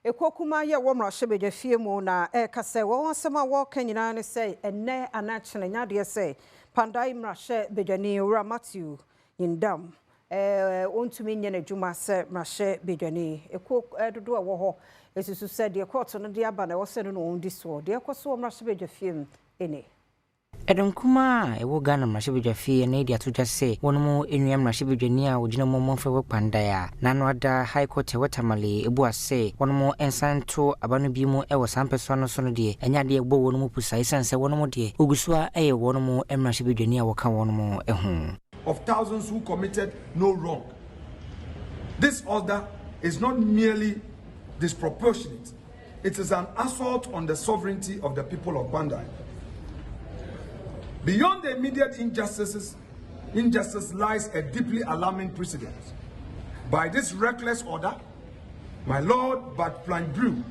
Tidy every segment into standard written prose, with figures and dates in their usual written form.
Ekokuma ye womra shebe fie mu na kase wo nsema wo kanyina ne say enne anachene nyade say Kpandai mrahye bedwani owura Matthew Yindam ontumi nye n'adwuma se mrahye bedwani dodo wo ho esusu se de court no de aba na wo se no ondi so de ekoso mrahye bedwafie ene Adom kuma ewo Ghana mrahye bedwafie na dia to jase wono enua mrahye bedwani a ogina momomfe wo Kpandai a nano ada high court watamale ebu ase wono ensanto abano bi mu ewo sampeso no so no de enya de egbo wono mu pusa isanse wono de ogusua eye wono mrahye bedwani a woka wono ehu of thousands who committed no wrong. This order is not merely disproportionate, it is an assault on the sovereignty of the people of Kpandai. Beyond the immediate injustice lies a deeply alarming precedent. By this reckless order, my Lord but Premtobre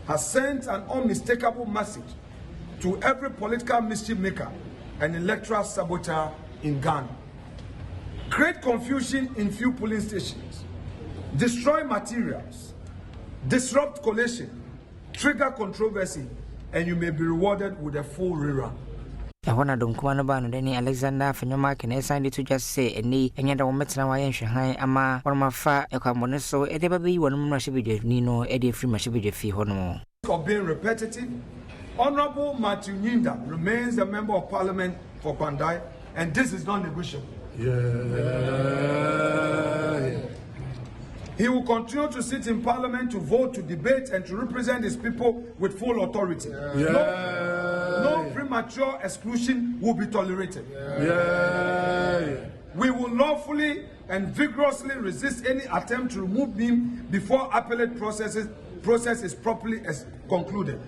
has sent an unmistakable message to every political mischief maker and electoral saboteur in Ghana. Create confusion in few polling stations, destroy materials, disrupt collation, trigger controversy, and you may be rewarded with a full rerun. Ehona Adom kuma no ba no deni Alexander Fenyoma kene san to just say eni enya da wo metena wa yenhwehan ama wormafa ekwamone so ede ba beyi wonu mrahye bedwani no ede free mrahye bedwafi ho no of being repetitive. Honorable Matthew Yindam remains a member of parliament for Kpandai, and this is non-negotiable. He will continue to sit in parliament to vote, to debate, and to represent his people with full authority. No premature exclusion will be tolerated. We will lawfully and vigorously resist any attempt to remove him before appellate process is properly concluded.